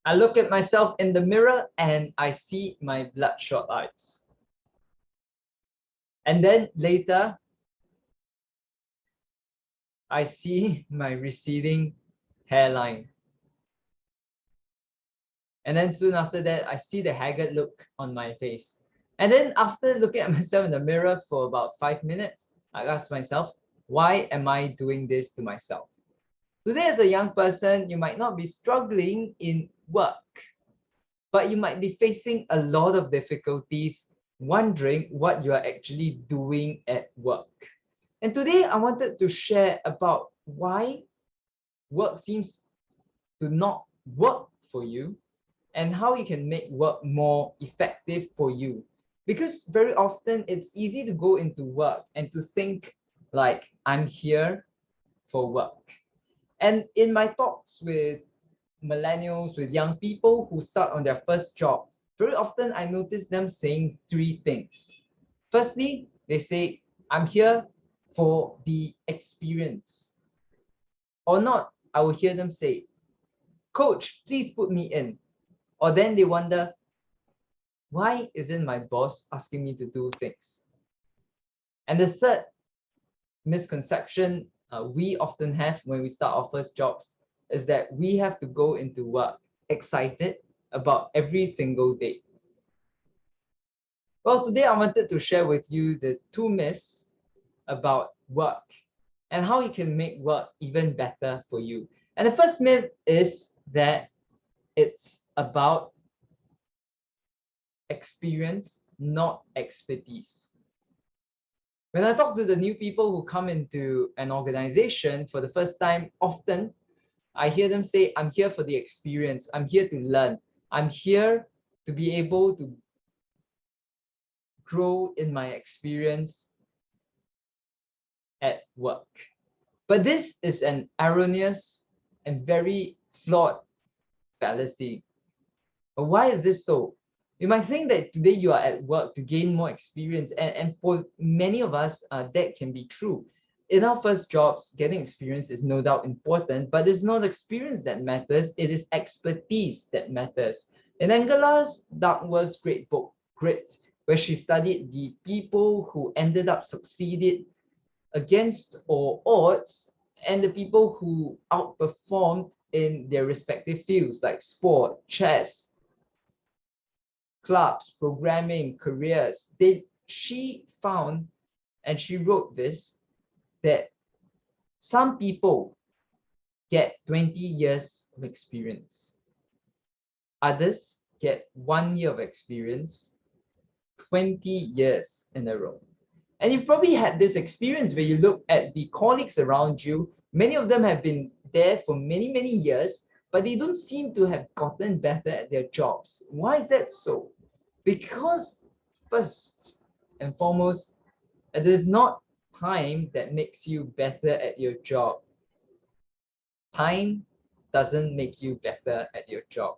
I look at myself in the mirror and I see my bloodshot eyes. And then later, I see my receding hairline. And then soon after that, I see the haggard look on my face. And then after looking at myself in the mirror for about 5 minutes, I ask myself, why am I doing this to myself? Today, as a young person, you might not be struggling in work, but you might be facing a lot of difficulties, wondering what you are actually doing at work. And today, I wanted to share about why work seems to not work for you and how you can make work more effective for you. Because very often it's easy to go into work and to think like, I'm here for work. And in my talks with millennials, with young people who start on their first job, very often I notice them saying three things. Firstly, they say, I'm here for the experience. Or not, I will hear them say, Coach, please put me in. Or then they wonder, why isn't my boss asking me to do things? And the third misconception we often have when we start our first jobs is that we have to go into work excited about every single day. Well, today I wanted to share with you the two myths about work and how you can make work even better for you. And the first myth is that it's about experience, not expertise. When I talk to the new people who come into an organization for the first time, often I hear them say, I'm here for the experience. I'm here to learn. I'm here to be able to grow in my experience at work. But this is an erroneous and very flawed fallacy. But why is this so? You might think that today you are at work to gain more experience, and for many of us, that can be true. In our first jobs, getting experience is no doubt important, but it's not experience that matters, it is expertise that matters. In Angela Duckworth's great book, Grit, where she studied the people who ended up succeeded against all odds and the people who outperformed in their respective fields like sport, chess, clubs, programming, careers, she found, and she wrote this, that some people get 20 years of experience. Others get 1 year of experience, 20 years in a row. And you've probably had this experience where you look at the colleagues around you, many of them have been there for many, many years, but they don't seem to have gotten better at their jobs. Why is that so? Because first and foremost, it is not time that makes you better at your job. Time doesn't make you better at your job.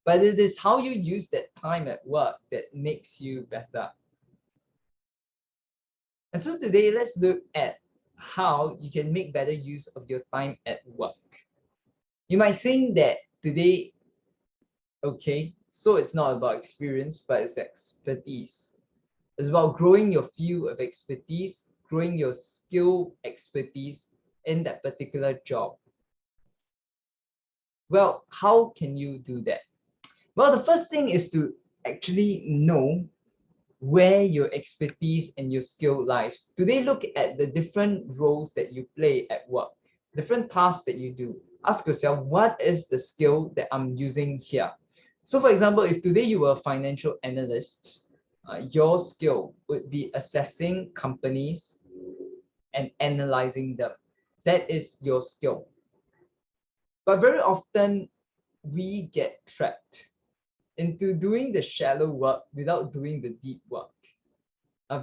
But it is how you use that time at work that makes you better. And so today, let's look at how you can make better use of your time at work. You might think that today, okay, so it's not about experience, but it's expertise. It's about growing your field of expertise, growing your skill expertise in that particular job. Well, how can you do that? Well, the first thing is to actually know where your expertise and your skill lies. Today, look at the different roles that you play at work, different tasks that you do. Ask yourself, what is the skill that I'm using here? So for example, if today you were a financial analyst, your skill would be assessing companies and analyzing them. That is your skill. But very often, we get trapped into doing the shallow work without doing the deep work.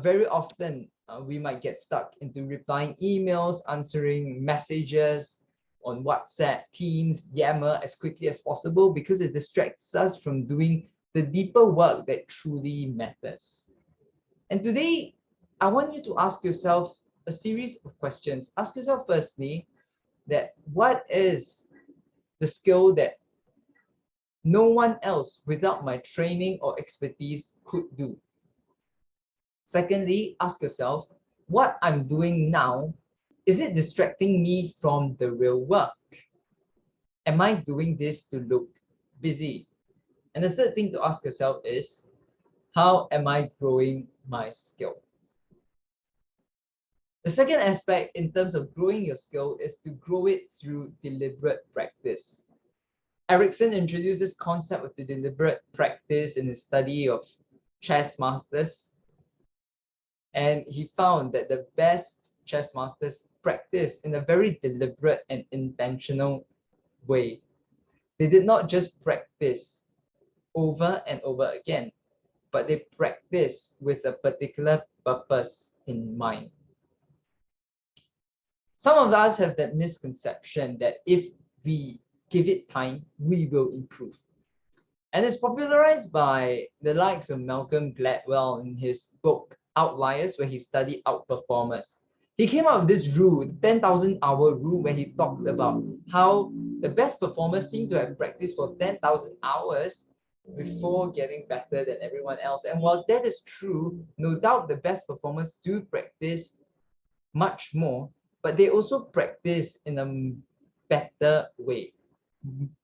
Very often, we might get stuck into replying emails, answering messages on WhatsApp, Teams, Yammer as quickly as possible because it distracts us from doing the deeper work that truly matters. And today, I want you to ask yourself a series of questions. Ask yourself firstly that what is the skill that no one else without my training or expertise could do. Secondly, ask yourself, what I'm doing now, is it distracting me from the real work? Am I doing this to look busy? And the third thing to ask yourself is, how am I growing my skill? The second aspect in terms of growing your skill is to grow it through deliberate practice. Erickson introduced this concept of the deliberate practice in his study of chess masters. And he found that the best chess masters practice in a very deliberate and intentional way. They did not just practice over and over again, but they practice with a particular purpose in mind. Some of us have that misconception that if we give it time, we will improve. And it's popularized by the likes of Malcolm Gladwell in his book Outliers, where he studied outperformers. He came up with this rule, 10,000-hour rule, where he talked about how the best performers seem to have practiced for 10,000 hours before getting better than everyone else. And whilst that is true, no doubt the best performers do practice much more, but they also practice in a better way.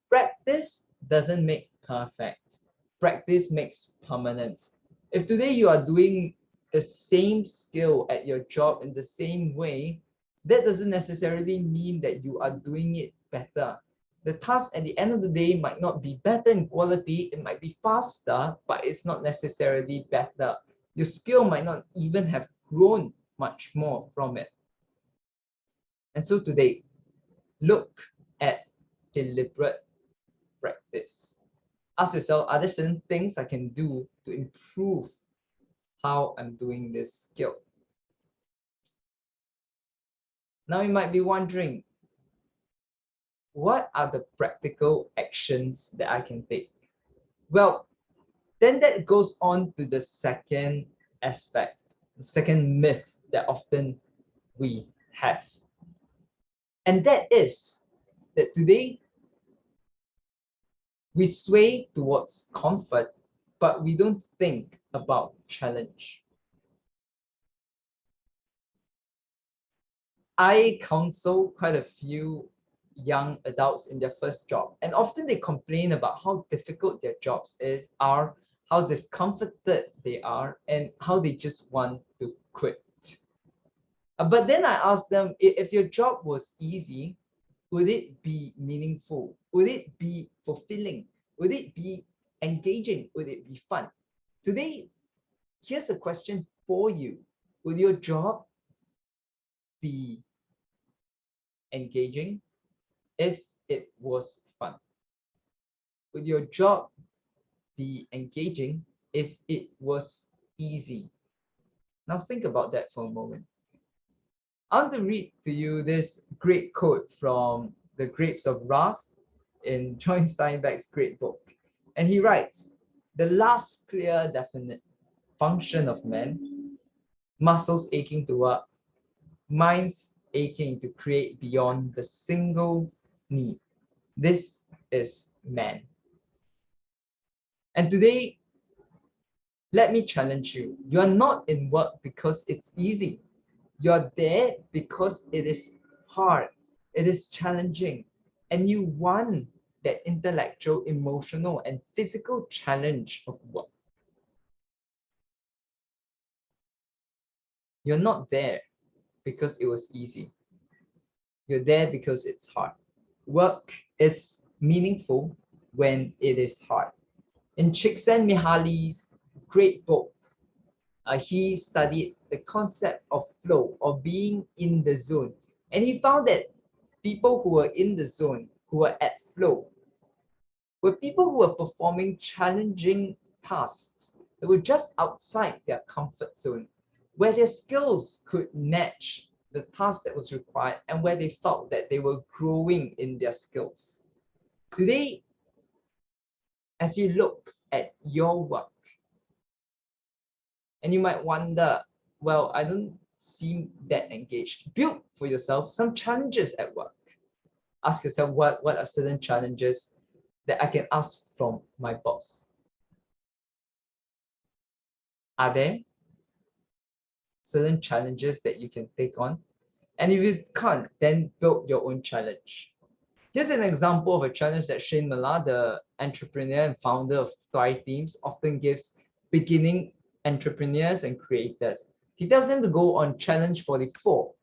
Practice doesn't make perfect. Practice makes permanent. If today you are doing the same skill at your job in the same way, that doesn't necessarily mean that you are doing it better. The task at the end of the day might not be better in quality, it might be faster, but it's not necessarily better. Your skill might not even have grown much more from it. And so today, look at deliberate practice. Ask yourself, are there certain things I can do to improve how I'm doing this skill? Now you might be wondering, what are the practical actions that I can take? Well, then that goes on to the second aspect, the second myth that often we have. And that is that today we sway towards comfort, but we don't think about challenge. I counsel quite a few young adults in their first job, and often they complain about how difficult their jobs are, how discomforted they are, and how they just want to quit. But then I ask them, if your job was easy, would it be meaningful? Would it be fulfilling? Would it be engaging? Would it be fun? Today, here's a question for you. Would your job be engaging if it was fun? Would your job be engaging if it was easy? Now think about that for a moment. I want to read to you this great quote from The Grapes of Wrath in John Steinbeck's great book. And he writes, the last clear, definite function of man, muscles aching to work, minds aching to create beyond the single need. This is man. And today, let me challenge you. You are not in work because it's easy. You're there because it is hard, it is challenging, and you want that intellectual, emotional, and physical challenge of work. You're not there because it was easy. You're there because it's hard. Work is meaningful when it is hard. In Csikszentmihalyi's great book, he studied the concept of flow, or being in the zone. And he found that people who were in the zone, who were at flow, were people who were performing challenging tasks that were just outside their comfort zone, where their skills could match the task that was required and where they felt that they were growing in their skills. Today, as you look at your work, and you might wonder, well, I don't seem that engaged. Build for yourself some challenges at work. Ask yourself, what are certain challenges that I can ask from my boss? Are there certain challenges that you can take on? And if you can't, then build your own challenge. Here's an example of a challenge that Shane Mala, the entrepreneur and founder of Thrive Teams, often gives beginning entrepreneurs and creators. He tells them to go on Challenge 44.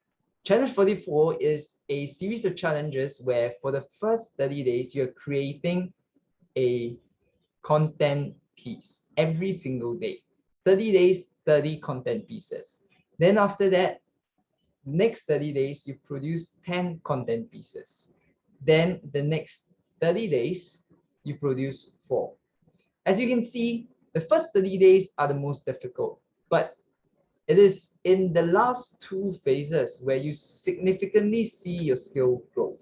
Challenge 44 is a series of challenges where for the first 30 days, you're creating a content piece every single day. 30 days, 30 content pieces. Then after that, next 30 days, you produce 10 content pieces. Then the next 30 days, you produce 4. As you can see, the first 30 days are the most difficult, but it is in the last 2 phases where you significantly see your skill grow.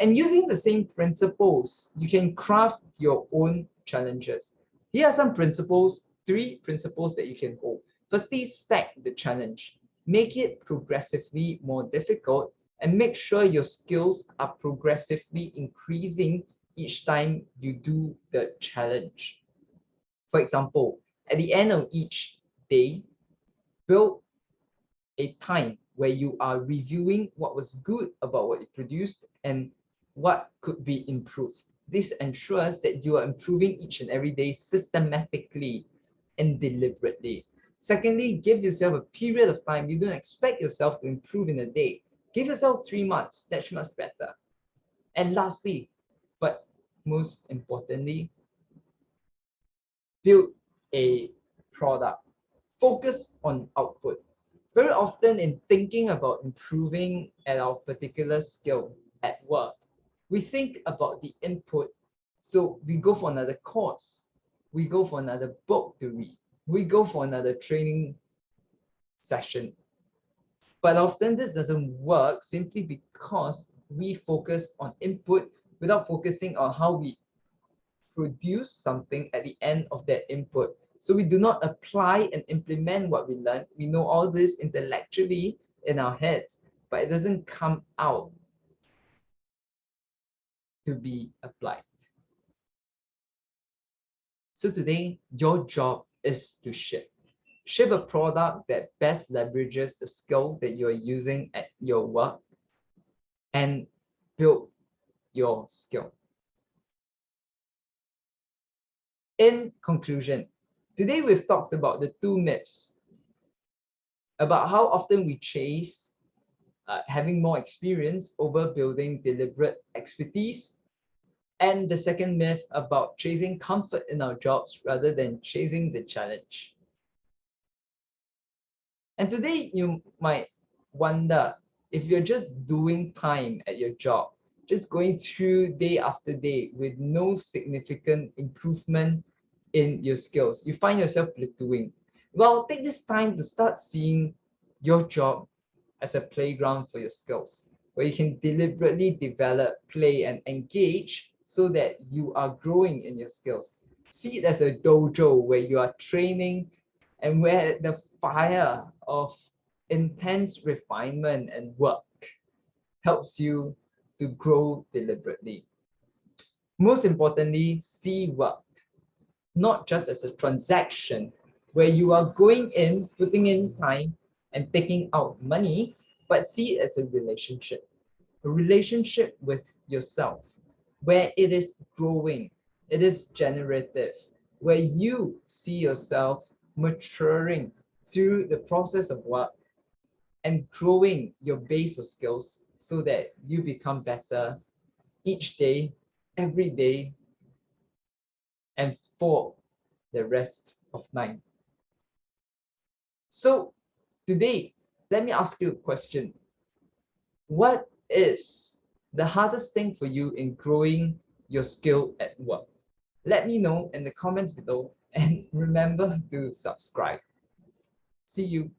And using the same principles, you can craft your own challenges. Here are some principles, 3 principles that you can hold. Firstly, stack the challenge. Make it progressively more difficult and make sure your skills are progressively increasing each time you do the challenge. For example, at the end of each day, build a time where you are reviewing what was good about what you produced and what could be improved. This ensures that you are improving each and every day systematically and deliberately. Secondly, give yourself a period of time. You don't expect yourself to improve in a day. Give yourself 3 months. That's much better. And lastly, but most importantly, build a product. Focus on output. Very often in thinking about improving at our particular skill at work, we think about the input. So we go for another course, we go for another book to read, we go for another training session. But often this doesn't work simply because we focus on input without focusing on how we produce something at the end of that input. So we do not apply and implement what we learn. We know all this intellectually in our heads, but it doesn't come out to be applied. So today, your job is to ship. Ship a product that best leverages the skill that you're using at your work and build your skill. In conclusion, today we've talked about the 2 myths about how often we chase having more experience over building deliberate expertise, and the second myth about chasing comfort in our jobs rather than chasing the challenge. And today you might wonder if you're just doing time at your job, just going through day after day with no significant improvement in your skills, you find yourself plateauing. Well, take this time to start seeing your job as a playground for your skills, where you can deliberately develop, play, and engage so that you are growing in your skills. See it as a dojo where you are training and where the fire of intense refinement and work helps you to grow deliberately. Most importantly, see work not just as a transaction where you are going in, putting in time and taking out money, but see it as a relationship with yourself, where it is growing, it is generative, where you see yourself maturing through the process of work and growing your base of skills so that you become better each day, every day, and for the rest of time. So today, let me ask you a question. What is the hardest thing for you in growing your skill at work? Let me know in the comments below and remember to subscribe. See you.